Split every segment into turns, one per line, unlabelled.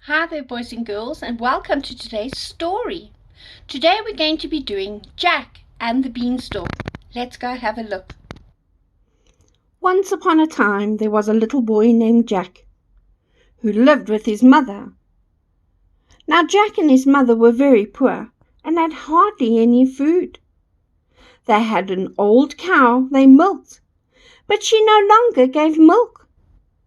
Hi there, boys and girls, and welcome to today's story. Today we're going to be doing Jack and the Beanstalk. Let's go have a look.
Once upon a time there was a little boy named Jack who lived with his mother. Now Jack and his mother were very poor and had hardly any food. They had an old cow they milked, but she no longer gave milk.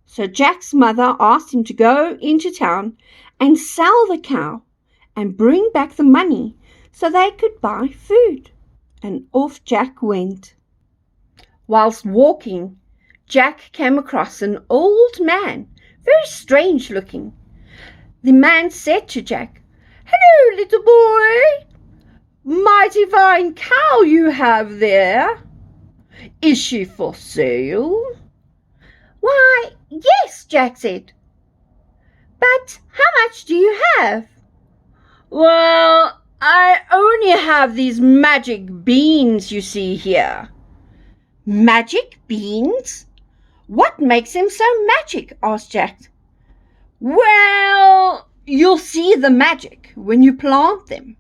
So Jack's mother asked him to go into town and sell the cow and bring back the money so they could buy food. And off Jack went. Whilst walking, Jack came across an old man, very strange looking. The man said to Jack, "Hello, little boy. Mighty fine cow you have there. Is she for sale?" "Why, yes," Jack said. "But how much do you have?" "Well, I only have these magic beans you see here." "Magic beans? What makes them so magic?" asked Jack. "Well, you'll see the magic when you plant them.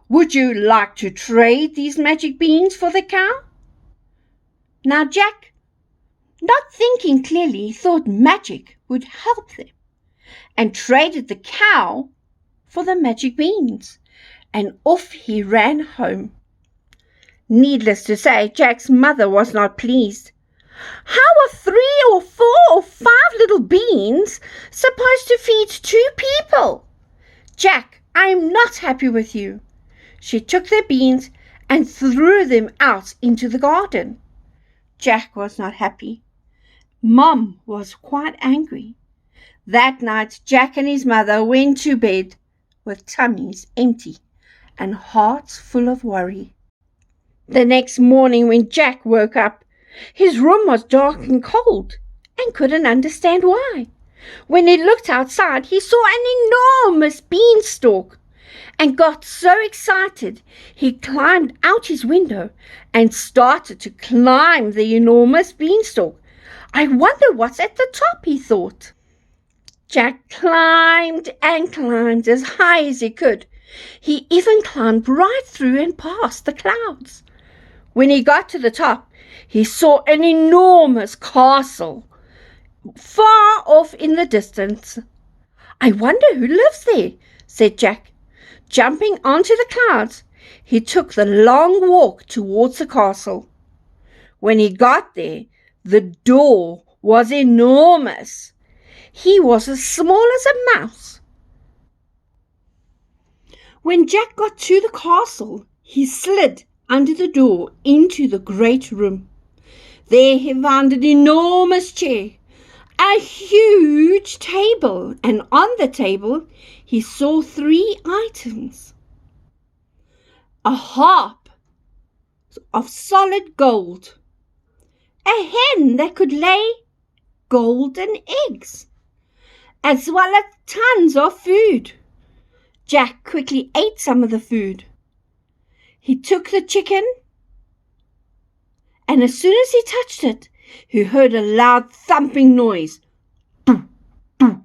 Would you like to trade these magic beans for the cow?" Now Jack, not thinking clearly, thought magic would help them and traded the cow for the magic beans, and off he ran home. Needless to say, Jack's mother was not pleased. "How are 3 or 4 or 5 little beans supposed to feed 2 people? Jack, I am not happy with you." She took the beans and threw them out into the garden. Jack was not happy. Mom was quite angry. That night Jack and his mother went to bed with tummies empty and hearts full of worry. The next morning when Jack woke up, his room was dark and cold and couldn't understand why. When he looked outside, he saw an enormous beanstalk and got so excited he climbed out his window and started to climb the enormous beanstalk. "I wonder what's at the top," he thought. Jack climbed and climbed as high as he could. He even climbed right through and past the clouds. When he got to the top, he saw an enormous castle far off in the distance. "I wonder who lives there," said Jack. Jumping onto the clouds, he took the long walk towards the castle. When he got there, the door was enormous. He was as small as a mouse. When Jack got to the castle, he slid under the door into the great room. There he found an enormous chair, a huge table, and on the table he saw 3 items. A harp of solid gold, a hen that could lay golden eggs, as well as tons of food. Jack quickly ate some of the food. He took the chicken, and as soon as he touched it, he heard a loud thumping noise. Doo, doo,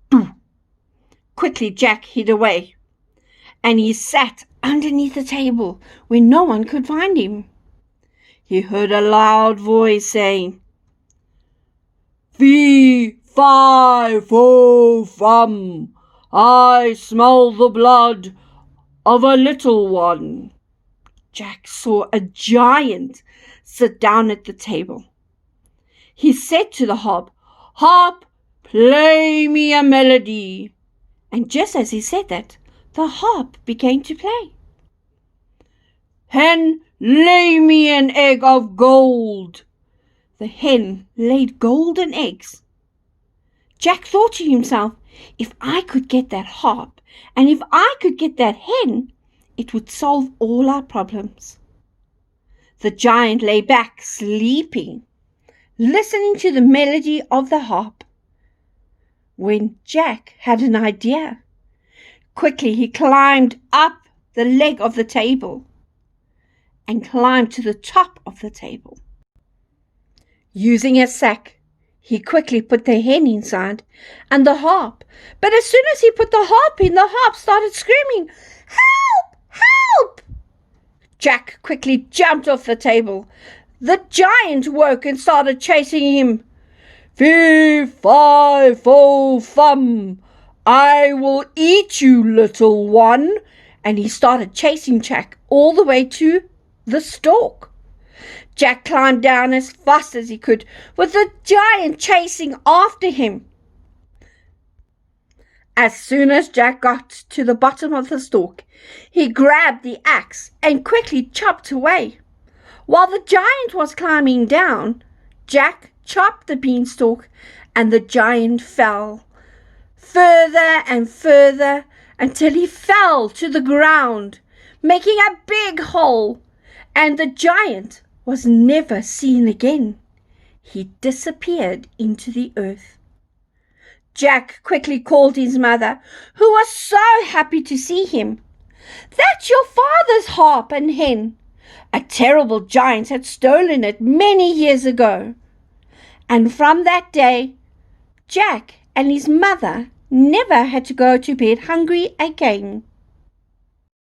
doo. Quickly Jack hid away, and he sat underneath the table where no one could find him. He heard a loud voice saying, "Fee, fi, fo, fum, I smell the blood of a little one." Jack saw a giant sit down at the table. He said to the harp, "Harp, play me a melody." And just as he said that, the harp began to play. "Hen, lay me an egg of gold." The hen laid golden eggs. Jack thought to himself, if I could get that harp, and if I could get that hen, it would solve all our problems. The giant lay back, sleeping, listening to the melody of the harp, when Jack had an idea. Quickly he climbed up the leg of the table and climbed to the top of the table. Using a sack, He quickly put the hen inside and the harp, but as soon as he put the harp in, the harp started screaming, "Help! Help!" Jack quickly jumped off the table. The giant woke and started chasing him. "Fee, fi, fo, fum, I will eat you, little one." And he started chasing Jack all the way to the stalk. Jack climbed down as fast as he could, with the giant chasing after him. As soon as Jack got to the bottom of the stalk, he grabbed the axe and quickly chopped away. While the giant was climbing down, Jack chopped the beanstalk and the giant fell further and further until he fell to the ground, making a big hole, and the giant was never seen again. He disappeared into the earth. Jack quickly called his mother, who was so happy to see him. "That's your father's harp and hen. A terrible giant had stolen it many years ago." And from that day, Jack and his mother never had to go to bed hungry again.